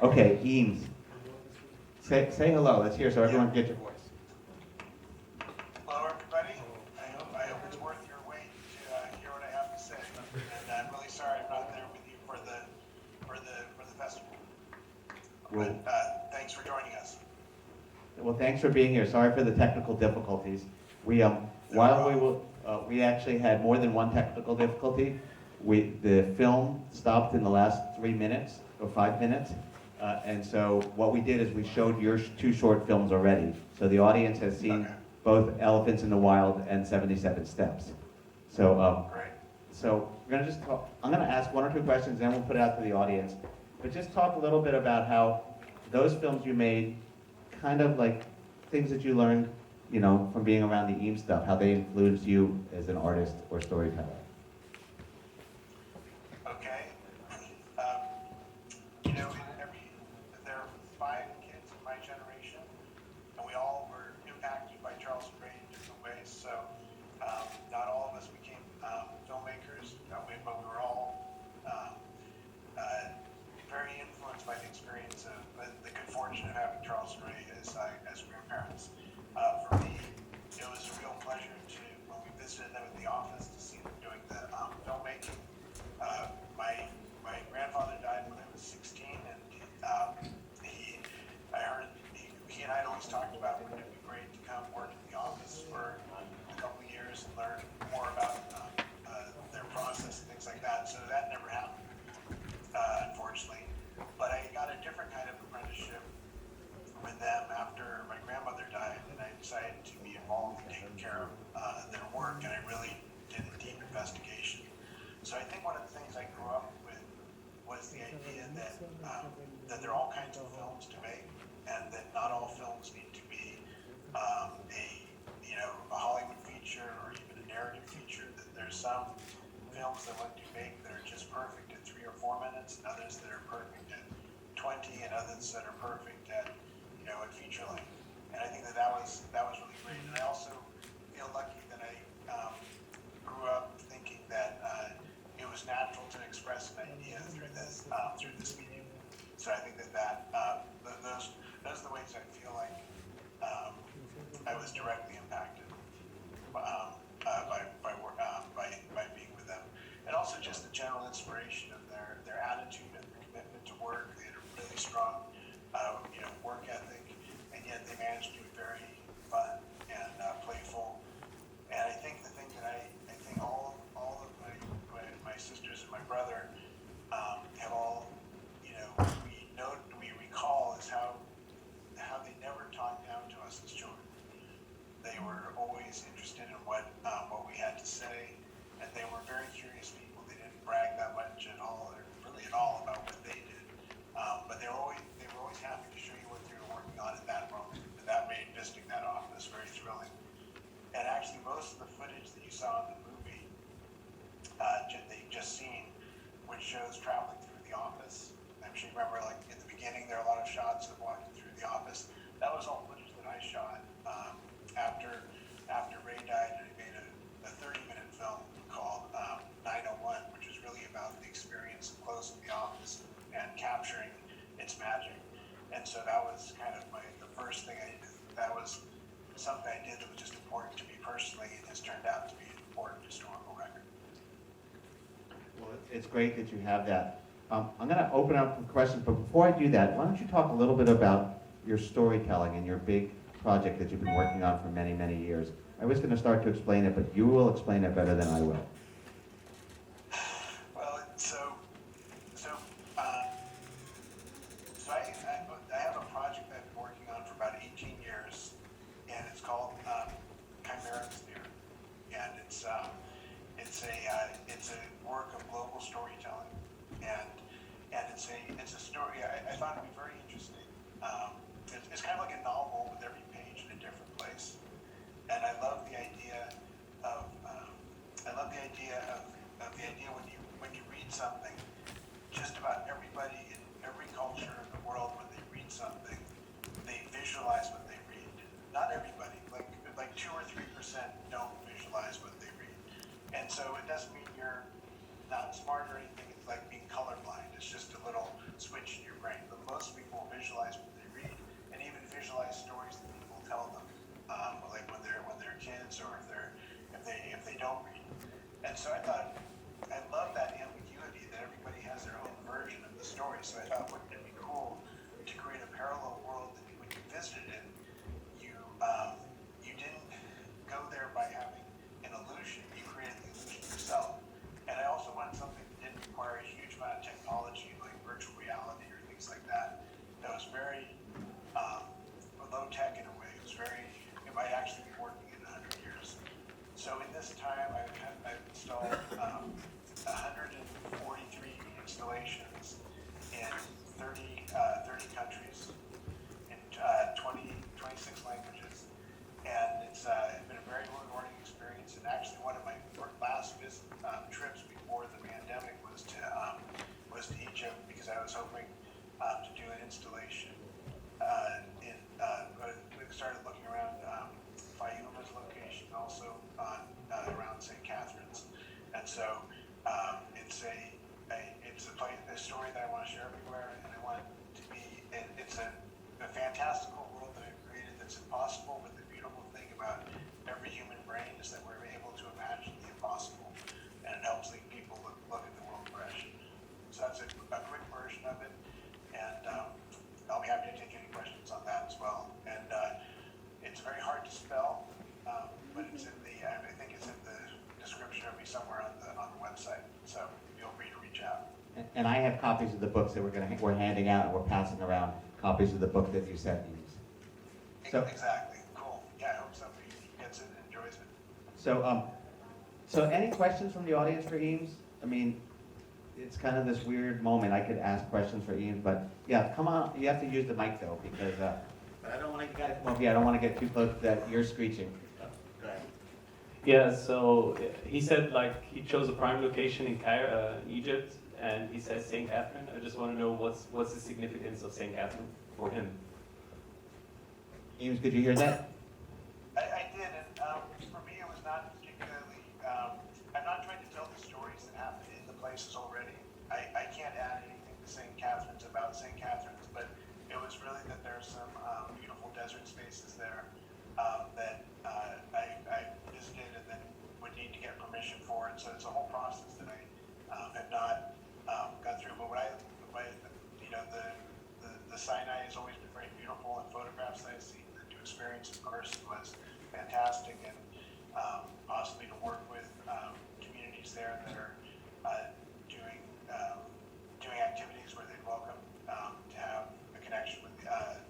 Okay, Eames. Say hello. Let's hear so everyone can get your voice. Hello, everybody. I hope it's worth your wait to hear what I have to say. And I'm really sorry I'm not there with you for the festival. But thanks for joining us. Well, thanks for being here. Sorry for the technical difficulties. We we actually had more than one technical difficulty. The film stopped in the last 3 minutes or 5 minutes, and so what we did is we showed your two short films already. So the audience has seen both Elephants in the Wild and 77 Steps. So Great. so we're gonna just talk. I'm gonna ask one or two questions, then we'll put it out to the audience. But just talk a little bit about how those films you made, kind of like things that you learned, from being around the Eames stuff, how they influenced you as an artist or storyteller. Okay. There are 5 kids in my generation, and we all were impacted by Charles and Ray in different ways. So not all of us became filmmakers, but we were all very influenced by the experience of the good fortune of having Charles and Ray as grandparents. For me, it was a real pleasure when we visited them in the office, to see them doing the filmmaking. My grandfather died when I was 16, and I heard he and I had always talked about, wouldn't it be great to come work in the office for a couple of years and learn more about their process and things like that. So that never happened, unfortunately. But I got a different kind of apprenticeship with them after my grandmother died, and I decided to be involved in taking care of their work, and I really did a deep investigation. So I think one of the things I grew up with was the idea that there are all kinds of films to make, and that not all films need to be a Hollywood feature or even a narrative feature. That there's some films that when you make that are just perfect at 3 or 4 minutes, and others that are perfect at 20, and others that are perfect at at feature length. And I think that was really great. And I also feel lucky that I grew up thinking that it was natural to express an idea through this medium. So I think that those are the ways I feel like I was directly impacted by being with them, and also just the general inspiration of their attitude and their commitment to work. They had a really strong work ethic, and yet they managed to be very fun and playful. And I think the thing that I think all of my sisters and my brother have all we recall is how they never talked down to us as children. They were always interested in what we had to say, and they were very curious people. They didn't brag that much at all, or really at all, about what they did. But they were always happy to show you what they were working on at that moment. And that made visiting that office very thrilling. And actually, most of the footage that you saw in the movie that you've just seen, which shows traveling through the office. I'm sure you remember, like in the beginning, there are a lot of shots of walking through the office. That was all footage that I shot after Ray died, and I made a 30-minute film called 901, which is really about the experience of closing the office and capturing its magic. And so that was kind of the first thing I did. That was something I did that was just important to me personally, and has turned out to be an important historical record. Well, it's great that you have that. I'm going to open up for questions, but before I do that, why don't you talk a little bit about your storytelling and your big project that you've been working on for many, many years. I was going to start to explain it, but you will explain it better than I will. Well, I have a project I've been working on for about 18 years, and it's called Kcymaerxthaere, and it's a work of global storytelling, and it's a story I thought it'd be very interesting. It's kind of like a novel with every page in a different place, and I love the idea of when you read something. Just about everybody in every culture in the world, when they read something, they visualize what they read. Not everybody, like 2 or 3% don't visualize what they read, and so it doesn't mean you're not smart or anything. It's like being colorblind. It's just a little switch in your brain. But most copies of the books that we're handing out, and we're passing around copies of the book that you sent Eames. So Exactly. Cool. Yeah, I hope somebody gets it and enjoys it. So any questions from the audience for Eames? I mean, it's kind of this weird moment. I could ask questions for Eames, but yeah, come on. You have to use the mic though, because but I don't want to. You gotta come over here. I don't want to get too close to that. You're screeching. Go ahead. Yeah, so he said like he chose a prime location in Cairo, Egypt, and he says St. Catherine. I just want to know what's the significance of St. Catherine for him. Eames, could you hear that? I did, and for me, it was not particularly. I'm not trying to tell the stories that happen in the places already. I can't add anything to St. Catherine's about St. Catherine's, but it was really that there's some beautiful desert spaces there that I visited and then would need to get permission for it. So it's a whole process that I have not gone through. But the Sinai has always been very beautiful, and photographs that I've seen, and to experience in person was fantastic, and possibly to work with communities there that are doing activities where they'd welcome to have a connection with a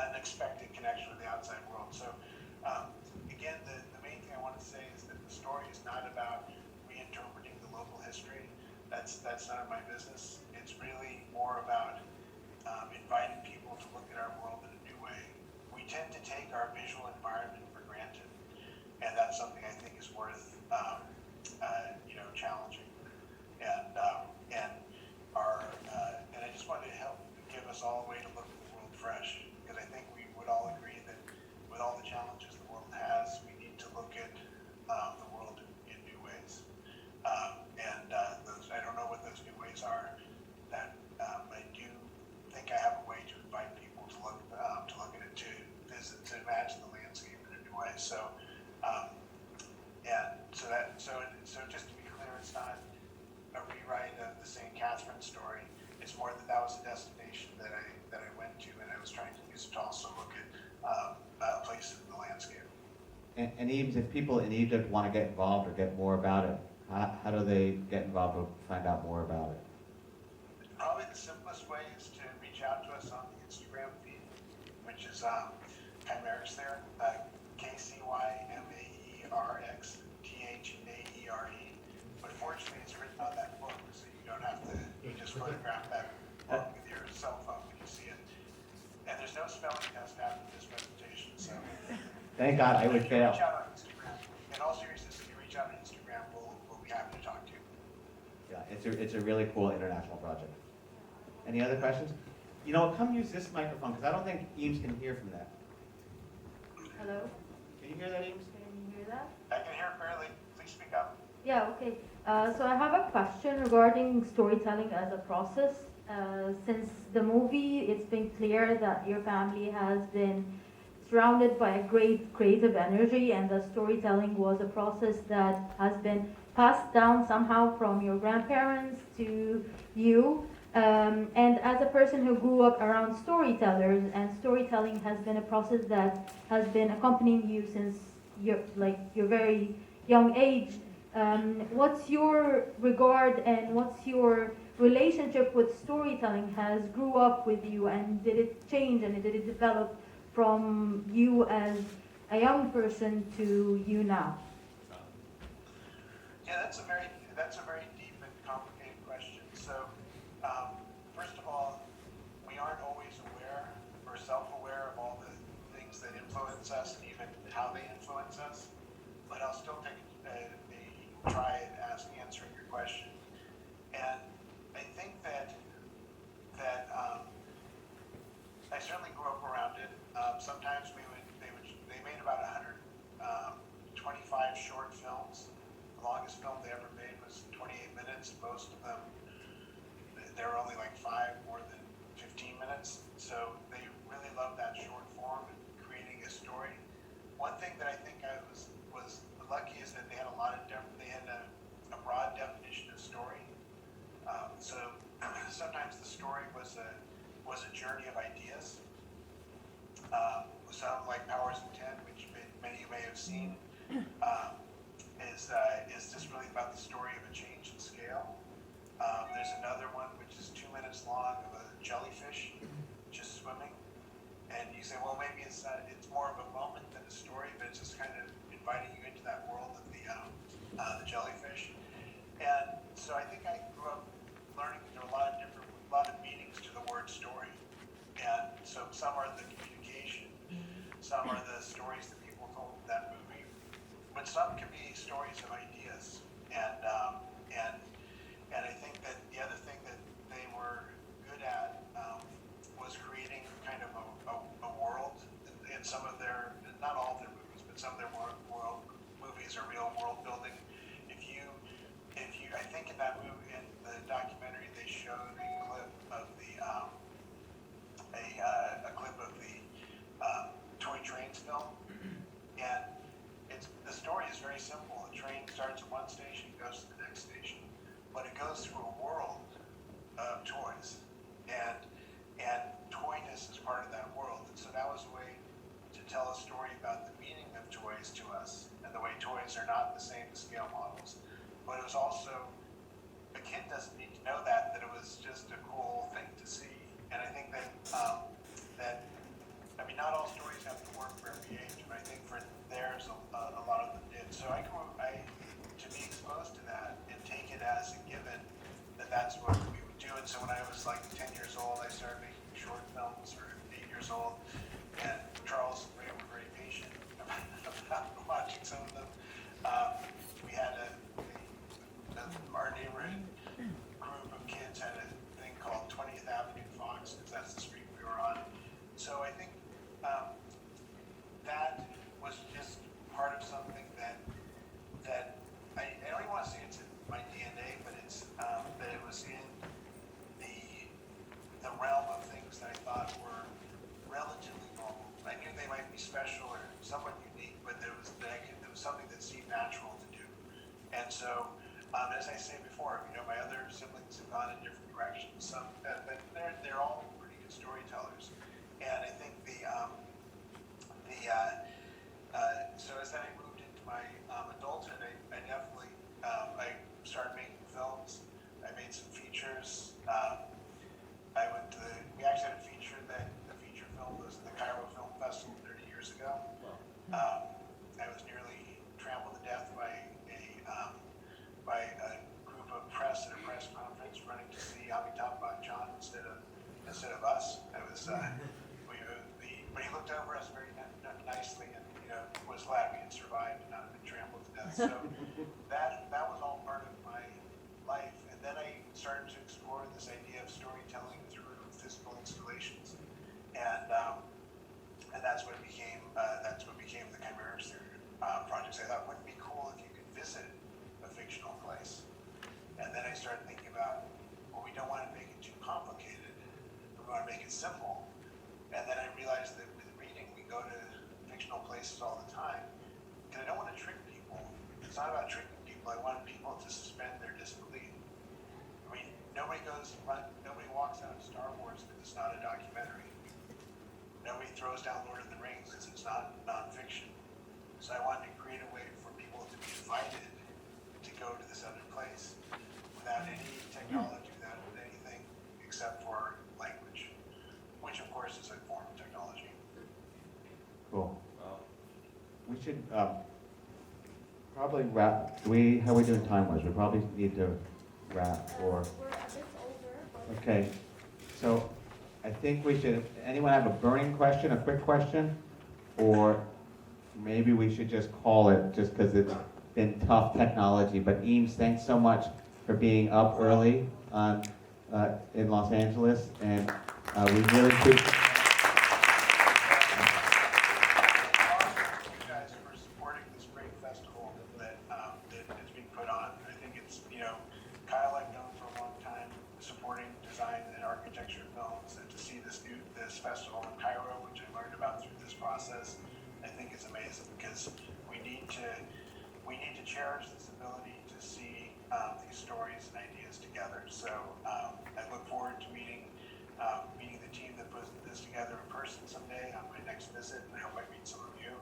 unexpected connection with the outside world. So again, the main thing I want to say is that the story is not about reinterpreting the local history. That's none of my business. It's really more about inviting people to look at our world in a new way. We tend to take our visual environment for granted, and that's something I think is worth challenging. And I just wanted to help give us all a way to look at the world fresh, because I think we would all agree that with all the challenges the world has, we need to look at the world in new ways. I don't know what those new ways are. That I do think I have a way to invite people to look at it, to visit, to imagine the landscape in a new way. So just to be clear, it's not a rewrite of the St. Catherine story. It's more that was a destination that I went to, and I was trying to use it to also look at places in the landscape. And Eames, if people in Egypt want to get involved or get more about it, how do they get involved or find out more about it? Probably the simplest way is to reach out to us on the Instagram feed, which is Kcymaerxthaere, Kcymaerxthaere. But fortunately, it's written on that book, so you don't have to. You just photograph that book with your cell phone when you see it. And there's no spelling test after this presentation, so. Thank God, I would fail. Reach out on Instagram. In all seriousness, if you reach out on Instagram, we'll be happy to talk to you. Yeah, it's a really cool international project. Any other questions? You know, come use this microphone, because I don't think Eames can hear from that. Hello, Can you hear that, Eames? can you hear that? I can hear fairly. Please speak up. Yeah, okay. So I have a question regarding storytelling as a process. Since the movie, it's been clear that your family has been surrounded by a great creative energy, and that storytelling was a process that has been passed down somehow from your grandparents to you. And as a person who grew up around storytellers, and storytelling has been a process that has been accompanying you since your very young age, what's your regard and what's your relationship with storytelling has grew up with you, and did it change and did it develop from you as a young person to you now? Yeah, that's a very deep and complicated question. So, first of all, we aren't always aware or self-aware of all the things that influence us and even how they influence us. But I'll still take a try at answering your question. And I think that I certainly grew up around it. Sometimes they made about 125 short films. The longest film they ever made was 28 minutes. Most of them, there were only like 5 more than 15 minutes. So they really loved that short form and creating a story. One thing that I think I was lucky is that they had a broad definition of story. So sometimes the story was a journey of ideas. Some like Powers of 10, which many of you may have seen, is just really about the story of a change in scale. There's another say, well, maybe it's more of a moment than a story, but it's just kind of inviting you into that world of the jellyfish. And so I think I grew up learning a lot of meanings to the word story. And so some are the communication, some are the stories that people told in that movie, but some can be stories of ideas. And I think that the other thing that they were good at was creating kind of a world in some of their, not all of their movies, but some of their world movies are real world building. I think in that movie, in the documentary, they showed a clip of the Toy Trains film, and the story is very simple. A train starts at one station, goes to the next station, but it goes through a world of toys, and toyness is part of that world. And so that was a way to tell a story about the meaning of toys to us, and the way toys are not the same as scale models. But it was also, a kid doesn't need to know that it was just a cool thing to see. And I think that, not all stories have to work for every age, but I think for theirs, a lot of them did. So to be exposed to that and take it as a given that that's what we would do. And so when I was like 10 years old, I started making short films, or 8 years old, and Charles and Ray were very patient about watching some of them. We had our neighborhood group of kids had a thing called 20th Avenue Fox, because that's the street we were on. So I think that was just part of something that I don't even want to say it's in my DNA, but it's that it was in the realm of things that I thought were relatively normal. I knew they might be special or somewhat unique, but there was something that seemed natural to do. And so, as I say before, my other siblings have gone in different directions. But they're all pretty good storytellers. And I think so as I moved into my adulthood, I definitely I started making films. I made some features. We actually had a feature film was in the Cairo Film Festival 30 years ago. I was nearly trampled to death by a group of press at a press conference running to see Amitabh Bachchan instead of us. But he looked over us very nicely and was glad we had survived and not been trampled to death. So that was all part of my life. And then I started to explore this idea of storytelling through physical installations, and that's what became the Kcymaerxthaere projects. I thought, wouldn't it be cool if you could visit a fictional place? And then I started thinking about, well, we don't want to make it too complicated. We want to make it simple. And then I realized that with reading, we go to fictional places all the time. And I don't want to trick people. It's not about tricking people. I want people to suspend their disbelief. Nobody walks out of Star Wars because it's not a documentary. Nobody throws down Lord of the Rings because it's not nonfiction. So I wanted to create a way for people to be invited to go to this other place without any technology, without anything except for language, which of course is a form of technology. Cool. We should probably wrap. How are we doing time-wise? We probably need to wrap. Or we're a bit over. okay. So I think we should. Anyone have a burning question, a quick question, or maybe we should just call it, just because it's been tough technology. But Eames, thanks so much for being up early in Los Angeles, and we really appreciate. Festival in Cairo, which I learned about through this process, I think is amazing, because we need to cherish this ability to see these stories and ideas together. So I look forward to meeting the team that put this together in person someday on my next visit, and I hope I meet some of you.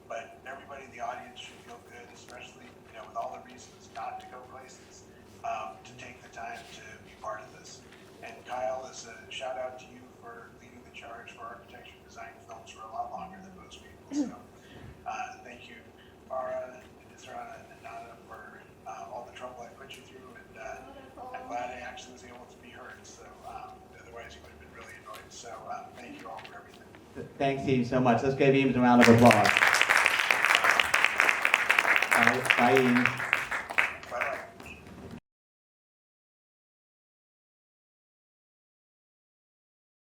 But everybody in the audience should feel good, especially with all the reasons not to go places, to take the time to be part of this. And Kyle, is a shout out to you for leading the charge for architecture, design, films, Thanks, Eames, so much. Let's give Eames a round of applause. Bye, Eames.